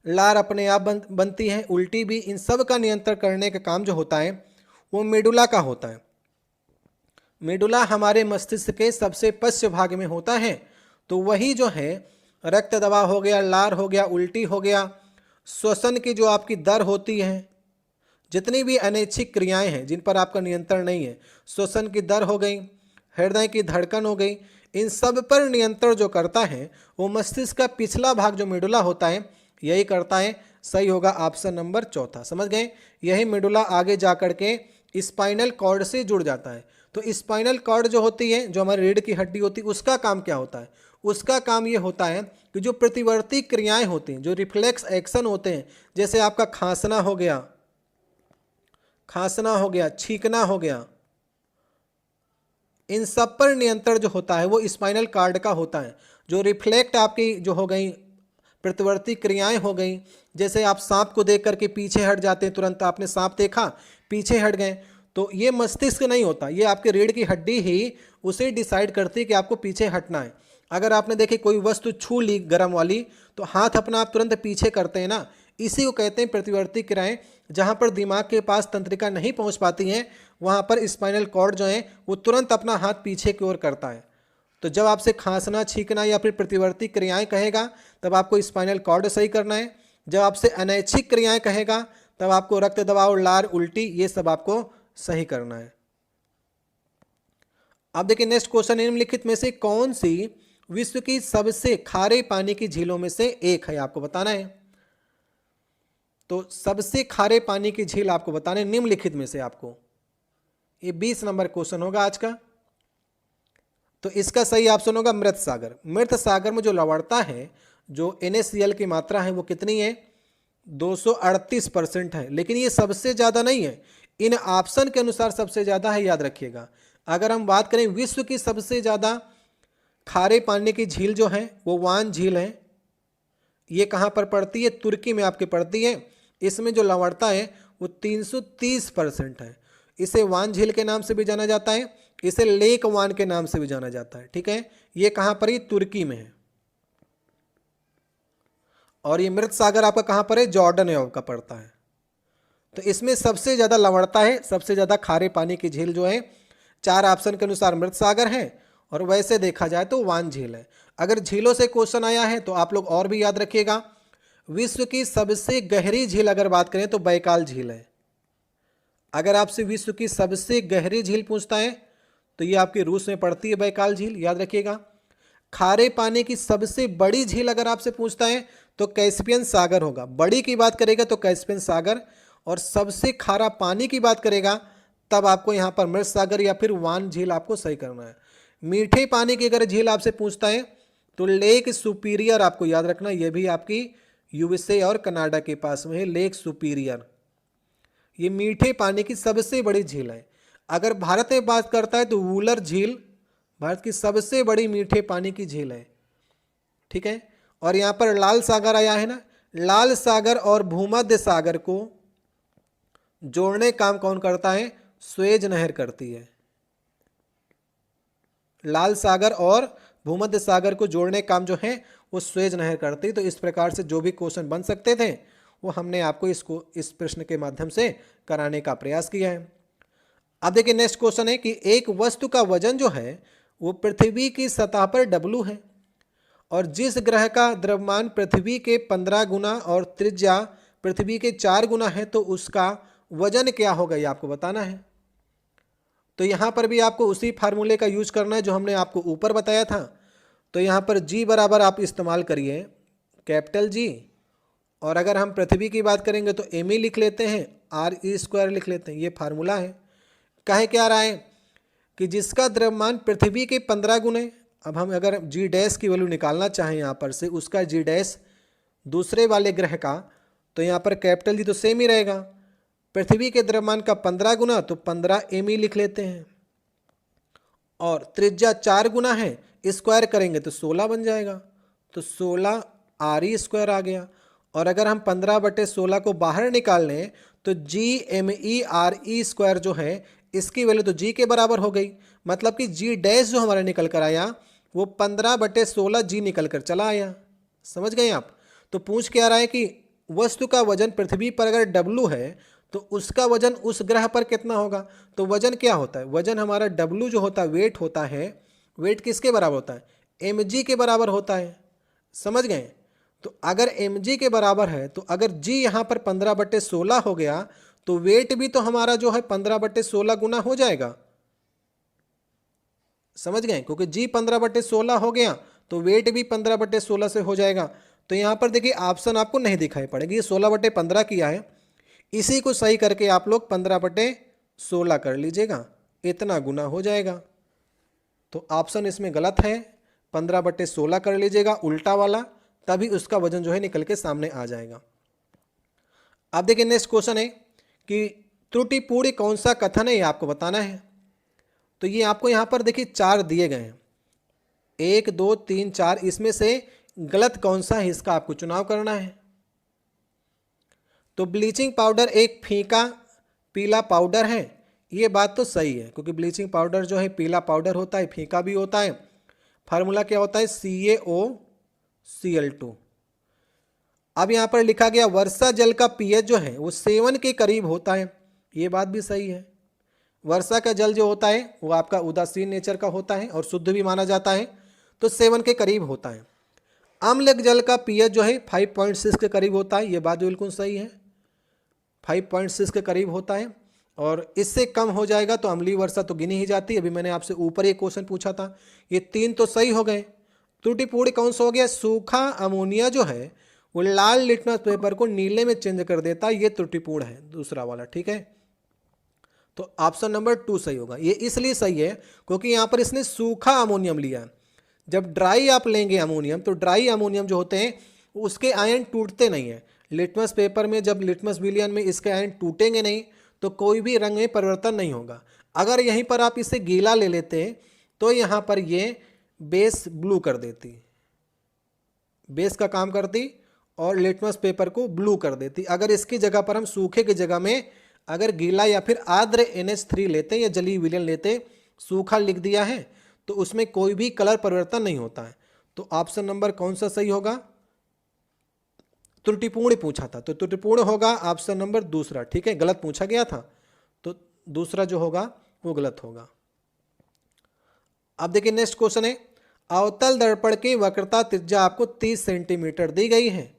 लार अपने आप बनती है, उल्टी भी, इन सब का नियंत्रण करने का काम जो होता है वो मेडुला का होता है। मेडुला हमारे मस्तिष्क के सबसे पश्च भाग में होता है। तो वही जो है रक्त दबाव हो गया, लार हो गया, उल्टी हो गया, श्वसन की जो आपकी दर होती है, जितनी भी अनैच्छिक क्रियाएं हैं जिन पर आपका नियंत्रण नहीं है, श्वसन की दर हो गई, हृदय की धड़कन हो गई, इन सब पर नियंत्रण जो करता है वो मस्तिष्क का पिछला भाग जो मेडुला होता है यही करता है। सही होगा ऑप्शन नंबर चौथा। समझ गए? यही मेडुला आगे जा करके स्पाइनल कॉर्ड से जुड़ जाता है। तो स्पाइनल कॉर्ड जो होती है, जो हमारी रीढ़ की हड्डी होती है, उसका काम क्या होता है? उसका काम ये होता है कि जो प्रतिवर्ती क्रियाएं होती हैं, जो रिफ्लेक्स एक्शन होते हैं, जैसे आपका खांसना हो गया, छींकना हो गया, इन सब पर नियंत्रण जो होता है वो स्पाइनल कॉर्ड का होता है। जो रिफ्लेक्ट आपकी जो हो गई, प्रतिवर्ती क्रियाएं हो गई, जैसे आप सांप को देख करके पीछे हट जाते हैं, तुरंत आपने सांप देखा पीछे हट गए, तो ये मस्तिष्क नहीं होता, ये आपके रीढ़ की हड्डी ही उसे डिसाइड करती है कि आपको पीछे हटना है। अगर आपने देखी कोई वस्तु छू ली गर्म वाली तो हाथ अपना आप तुरंत पीछे करते हैं ना, इसी को कहते हैं प्रतिवर्ती क्रियाएं। जहाँ पर दिमाग के पास तंत्रिका नहीं पहुँच पाती हैं वहाँ पर स्पाइनल कॉर्ड जो है वो तुरंत अपना हाथ पीछे की ओर करता है। तो जब आपसे खांसना, छींकना या फिर प्रतिवर्ती क्रियाएं कहेगा तब आपको स्पाइनल कॉर्ड सही करना है। जब आपसे अनैच्छिक क्रियाएं कहेगा तब आपको रक्त दबाव, लार, उल्टी, ये सब आपको सही करना है। अब देखिए नेक्स्ट क्वेश्चन, निम्नलिखित में से कौन सी विश्व की सबसे खारे पानी की झीलों में से एक है, आपको बताना है। तो सबसे खारे पानी की झील आपको बताना है निम्नलिखित में से आपको। ये 20 नंबर क्वेश्चन होगा आज का। तो इसका सही ऑप्शन होगा मृत सागर। मृत सागर में जो लवणता है, जो NaCl की मात्रा है वो कितनी है? 238% है। लेकिन ये सबसे ज़्यादा नहीं है, इन ऑप्शन के अनुसार सबसे ज़्यादा है, याद रखिएगा। अगर हम बात करें विश्व की सबसे ज़्यादा खारे पानी की झील जो है वो वान झील है। ये कहाँ पर पड़ती है? तुर्की में आपके पड़ती है। इसमें जो लवणता है वो 330% है। इसे वान झील के नाम से भी जाना जाता है, इसे लेक वान के नाम से भी जाना जाता है। ठीक है, ये कहाँ पर है? तुर्की में है। और ये मृत सागर आपका कहाँ पर है? जॉर्डन का पड़ता है। तो इसमें सबसे ज़्यादा लवणता है, सबसे ज़्यादा खारे पानी की झील जो है 4 ऑप्शन के अनुसार मृत सागर है, और वैसे देखा जाए तो वान झील है। अगर झीलों से क्वेश्चन आया है तो आप लोग और भी याद रखिएगा। विश्व की सबसे गहरी झील अगर बात करें तो बैकाल झील है। अगर आपसे विश्व की सबसे गहरी झील पूछता है तो ये आपकी रूस में पड़ती है बैकाल झील, याद रखिएगा। खारे पानी की सबसे बड़ी झील अगर आपसे पूछता है तो कैस्पियन सागर होगा। बड़ी की बात करेगा तो कैस्पियन सागर, और सबसे खारा पानी की बात करेगा तब आपको यहाँ पर मृत सागर या फिर वान झील आपको सही करना है। मीठे पानी की अगर झील आपसे पूछता है तो लेक सुपीरियर आपको याद रखना, यह भी आपकी USA और कनाडा के पास में है, लेक सुपीरियर। ये मीठे पानी की सबसे बड़ी झील है। अगर भारत में बात करता है तो वूलर झील भारत की सबसे बड़ी मीठे पानी की झील है। ठीक है, और यहाँ पर लाल सागर आया है ना, लाल सागर और भूमध्य सागर को जोड़ने काम कौन करता है? स्वेज नहर करती है। लाल सागर और भूमध्य सागर को जोड़ने काम जो है वो स्वेज नहर करती है। तो इस प्रकार से जो भी क्वेश्चन बन सकते थे वो हमने आपको इस प्रश्न के माध्यम से कराने का प्रयास किया है। अब देखिए नेक्स्ट क्वेश्चन है कि एक वस्तु का वजन जो है वो पृथ्वी की सतह पर W है, और जिस ग्रह का द्रव्यमान पृथ्वी के 15 गुना और त्रिज्या पृथ्वी के 4 गुना है तो उसका वजन क्या होगा, ये आपको बताना है। तो यहाँ पर भी आपको उसी फार्मूले का यूज करना है जो हमने आपको ऊपर बताया था। तो यहाँ पर जी बराबर आप इस्तेमाल करिए कैपिटल जी, और अगर हम पृथ्वी की बात करेंगे तो एम ई लिख लेते हैं, आर ई स्क्वायर लिख लेते हैं, ये फार्मूला है। कहे क्या रहा है कि जिसका द्रव्यमान पृथ्वी के 15 गुने, अब हम अगर जी डैश की वैल्यू निकालना चाहें यहाँ पर से उसका जी डैश दूसरे वाले ग्रह का, तो यहाँ पर कैपिटल जी तो सेम ही रहेगा, पृथ्वी के द्रव्यमान का 15 गुना तो 15 एम ई लिख लेते हैं, और त्रिज्या 4 गुना है, स्क्वायर करेंगे तो 16 बन जाएगा, तो 16 आर ई स्क्वायर आ गया। और अगर हम 15/16 को बाहर निकाल लें तो G M E R E square जो है इसकी वैल्यू तो जी के बराबर हो गई, मतलब कि जी डैश जो हमारा निकल कर आया वो 15/16 जी निकल कर चला आया। समझ गए आप। तो पूछ क्या रहा है कि वस्तु का वजन पृथ्वी पर अगर W है तो उसका वजन उस ग्रह पर कितना होगा। तो वजन क्या होता है, वजन हमारा W जो होता है वेट होता है, वेट किसके बराबर होता है, mg के बराबर होता है। समझ गए। तो अगर mg के बराबर है तो अगर g यहाँ पर 15/16 हो गया तो वेट भी तो हमारा जो है 15/16 गुना हो जाएगा। समझ गए, क्योंकि g 15/16 हो गया तो वेट भी 15/16 से हो जाएगा। तो यहाँ पर देखिए ऑप्शन आपको नहीं दिखाई पड़ेगी, ये 16/15 किया है, इसी को सही करके आप लोग 15/16 कर लीजिएगा, इतना गुना हो जाएगा। तो ऑप्शन इसमें गलत है, 15/16 कर लीजिएगा उल्टा वाला, तभी उसका वजन जो है निकल के सामने आ जाएगा। अब देखिए नेक्स्ट क्वेश्चन है कि त्रुटिपूर्ण कौन सा कथन है, ये आपको बताना है। तो ये आपको यहाँ पर देखिए 4 दिए गए हैं, 1 2 3 4, इसमें से गलत कौन सा है इसका आपको चुनाव करना है। तो ब्लीचिंग पाउडर एक फीका पीला पाउडर है, ये बात तो सही है, क्योंकि ब्लीचिंग पाउडर जो है पीला पाउडर होता है, फीका भी होता है। फार्मूला क्या होता है, CaOCl2। अब यहाँ पर लिखा गया वर्षा जल का पीएच जो है वो 7 के करीब होता है, ये बात भी सही है। वर्षा का जल जो होता है वो आपका उदासीन नेचर का होता है और शुद्ध भी माना जाता है, तो 7 के करीब होता है। अम्ल जल का पीएच जो है 5.6 के करीब होता है, ये बात बिल्कुल सही है, 5.6 के करीब होता है, और इससे कम हो जाएगा तो अम्लीय वर्षा तो गिनी ही जाती है। अभी मैंने आपसे ऊपर एक क्वेश्चन पूछा था, ये 3 तो सही हो गए। त्रुटिपूर्ण कौन सा हो गया, सूखा अमोनिया जो है वो लाल लिटमस पेपर को नीले में चेंज कर देता है, ये त्रुटिपूर्ण है दूसरा वाला। ठीक है, तो ऑप्शन नंबर 2 सही होगा। ये इसलिए सही है क्योंकि यहाँ पर इसने सूखा अमोनियम लिया। जब ड्राई आप लेंगे अमोनियम तो ड्राई अमोनियम जो होते हैं उसके आयन टूटते नहीं है। लिटमस पेपर में जब लिटमस विलियन में इसके आयन टूटेंगे नहीं तो कोई भी रंग में परिवर्तन नहीं होगा। अगर यहीं पर आप इसे गीला ले लेते तो यहाँ पर ये बेस ब्लू कर देती, बेस का काम करती और लिटमस पेपर को ब्लू कर देती। अगर इसकी जगह पर हम सूखे की जगह में अगर गीला या फिर आर्द्र NH3 लेते या जलीय विलयन लेते, सूखा लिख दिया है तो उसमें कोई भी कलर परिवर्तन नहीं होता है। तो ऑप्शन नंबर कौन सा सही होगा, त्रुटिपूर्ण पूछा था तो त्रुटिपूर्ण होगा ऑप्शन नंबर दूसरा। ठीक है, गलत पूछा गया था तो दूसरा जो होगा वो गलत होगा। अब देखिए नेक्स्ट क्वेश्चन है, अवतल दर्पण की वक्रता त्रिज्या आपको 30 सेंटीमीटर दी गई है,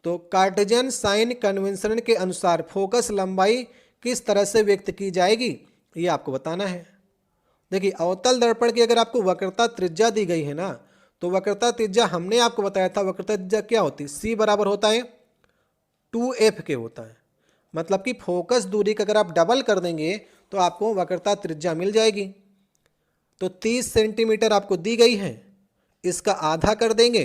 तो कार्टेशियन साइन कन्वेंशन के अनुसार फोकस लंबाई किस तरह से व्यक्त की जाएगी, ये आपको बताना है। देखिए अवतल दर्पण की अगर आपको वक्रता त्रिज्या दी गई है ना, तो वक्रता त्रिज्या हमने आपको बताया था वक्रता त्रिज्या क्या होती है, C बराबर होता है 2f के होता है। मतलब कि फोकस दूरी का अगर आप डबल कर देंगे तो आपको वक्रता त्रिज्या मिल जाएगी। तो 30 सेंटीमीटर आपको दी गई है, इसका आधा कर देंगे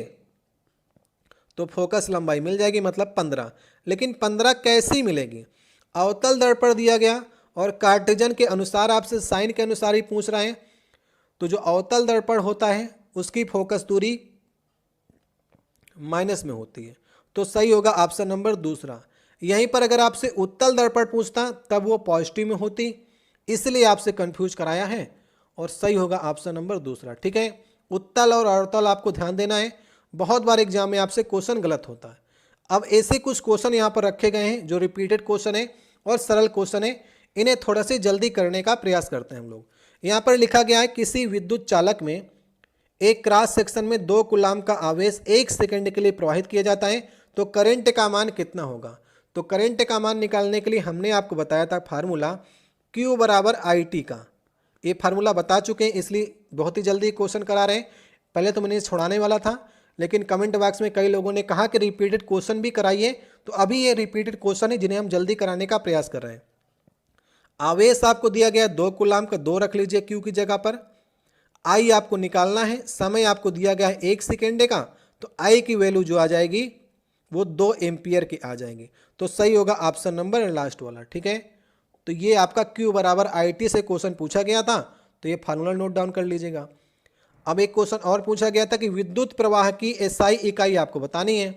तो फोकस लंबाई मिल जाएगी, मतलब 15। लेकिन 15 कैसी मिलेगी, अवतल दर्पण दिया गया और कार्टेशियन के अनुसार आपसे साइन के अनुसार ही पूछ रहे हैं। तो जो अवतल दर्पण होता है उसकी फोकस दूरी माइनस में होती है, तो सही होगा ऑप्शन नंबर दूसरा। यहीं पर अगर आपसे उत्तल दर्पण पूछता तब वो पॉजिटिव में होती, इसलिए आपसे कंफ्यूज कराया है, और सही होगा ऑप्शन नंबर दूसरा। ठीक है, उत्तल और अवतल आपको ध्यान देना है, बहुत बार एग्जाम में आपसे क्वेश्चन गलत होता है। अब ऐसे कुछ क्वेश्चन यहाँ पर रखे गए हैं जो रिपीटेड क्वेश्चन है और सरल क्वेश्चन है, इन्हें थोड़ा सी जल्दी करने का प्रयास करते हैं हम लोग। यहाँ पर लिखा गया है किसी विद्युत चालक में एक क्रॉस सेक्शन में 2 कूलाम का आवेश 1 सेकंड के लिए प्रवाहित किया जाता है, तो करंट का मान कितना होगा। तो करंट का मान निकालने के लिए हमने आपको बताया था फार्मूला Q बराबर IT का। ये फार्मूला बता चुके हैं, इसलिए बहुत ही जल्दी क्वेश्चन करा रहे हैं। पहले तो मैंने छुड़ाने वाला था, लेकिन कमेंट बॉक्स में कई लोगों ने कहा कि रिपीटेड क्वेश्चन भी कराइए, तो अभी ये रिपीटेड क्वेश्चन है जिन्हें हम जल्दी कराने का प्रयास कर रहे हैं। आवेश आपको दिया गया 2 कूलाम का, 2 रख लीजिए Q की जगह पर। I आपको निकालना है, समय आपको दिया गया है 1 सेकेंड का, तो I की वैल्यू जो आ जाएगी वो 2 एम्पियर की आ जाएगी। तो सही होगा ऑप्शन नंबर लास्ट वाला, ठीक है। तो ये आपका Q बराबर IT से क्वेश्चन पूछा गया था, तो ये फार्मूला नोट डाउन कर लीजिएगा। अब एक क्वेश्चन और पूछा गया था कि विद्युत प्रवाह की SI इकाई आपको बतानी है।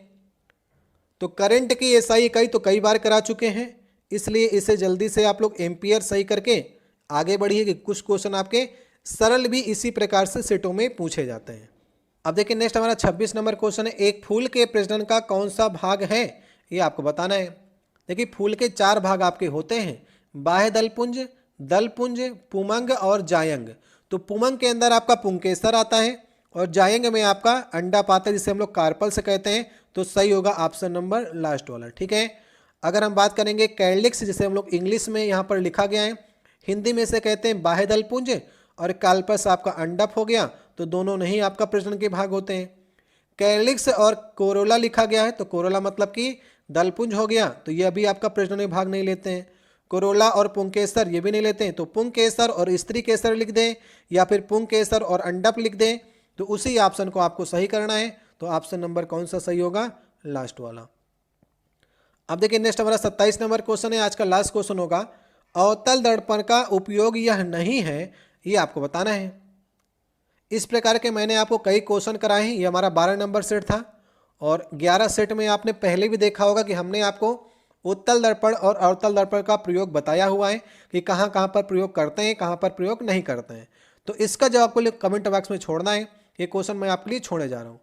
तो करंट की SI इकाई तो कई बार करा चुके हैं, इसलिए इसे जल्दी से आप लोग एम्पियर सही करके आगे बढ़िए कि कुछ क्वेश्चन आपके सरल भी इसी प्रकार से सेटों में पूछे जाते हैं। अब देखिए नेक्स्ट हमारा 26 नंबर क्वेश्चन है, एक फूल के प्रजनन का कौन सा भाग है, ये आपको बताना है। देखिए फूल के 4 भाग आपके होते हैं, बाह्य दलपुंज, दलपुंज, पुमंग और जायंग। तो पुमंग के अंदर आपका पुंकेसर आता है और जायंग में आपका अंडापात है, जिसे हम लोग कार्पल से कहते हैं। तो सही होगा ऑप्शन नंबर लास्ट वाला, ठीक है। अगर हम बात करेंगे कैलिक्स, जिसे हम लोग इंग्लिश में यहाँ पर लिखा गया है, हिंदी में से कहते हैं बाह्य दलपुंज, और कार्पस आपका अंडप हो गया, तो दोनों नहीं आपका प्रजनन के भाग होते हैं। कैलिक्स और कोरोला लिखा गया है, तो कोरोला मतलब कि दलपुंज हो गया, तो ये अभी आपका प्रजनन में भाग नहीं लेते हैं। कोरोला और पुंकेसर ये भी नहीं लेते हैं, तो पुंकेसर और स्त्री केसर लिख दें, या फिर पुंकेसर और अंडप लिख दें, तो उसी ऑप्शन को आपको सही करना है। तो ऑप्शन नंबर कौन सा सही होगा, लास्ट वाला। अब देखिए नेक्स्ट हमारा 27 नंबर क्वेश्चन है, आज का लास्ट क्वेश्चन होगा, अवतल दर्पण का उपयोग यह नहीं है, ये आपको बताना है। इस प्रकार के मैंने आपको कई क्वेश्चन कराए हैं, ये हमारा 12 नंबर सेट था, और 11 सेट में आपने पहले भी देखा होगा कि हमने आपको उत्तल दर्पण और अवतल दर्पण का प्रयोग बताया हुआ है कि कहाँ कहाँ पर प्रयोग करते हैं, कहाँ पर प्रयोग नहीं करते हैं। तो इसका जवाब आपको कमेंट बॉक्स में छोड़ना है, ये क्वेश्चन मैं आपके लिए छोड़ने जा रहा हूँ।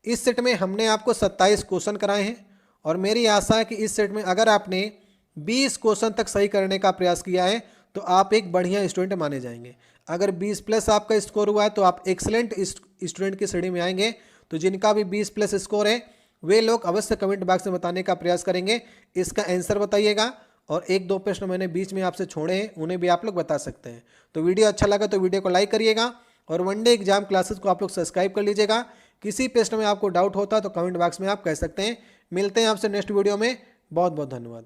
इस सेट में हमने आपको 27 क्वेश्चन कराए हैं, और मेरी आशा है कि इस सेट में अगर आपने 20 क्वेश्चन तक सही करने का प्रयास किया है तो आप एक बढ़िया स्टूडेंट माने जाएंगे। अगर 20 प्लस आपका स्कोर हुआ है तो आप एक्सीलेंट स्टूडेंट की श्रेणी में आएंगे। तो जिनका भी 20 प्लस स्कोर है वे लोग अवश्य कमेंट बॉक्स में बताने का प्रयास करेंगे, इसका आंसर बताइएगा। और 1-2 प्रश्न मैंने बीच में आपसे छोड़े हैं, उन्हें भी आप लोग बता सकते हैं। तो वीडियो अच्छा लगा तो वीडियो को लाइक करिएगा, और वनडे एग्जाम क्लासेस को आप लोग सब्सक्राइब कर लीजिएगा। किसी प्रश्न में आपको डाउट होता है तो कमेंट बॉक्स में आप कह सकते हैं। मिलते हैं आपसे नेक्स्ट वीडियो में, बहुत बहुत धन्यवाद।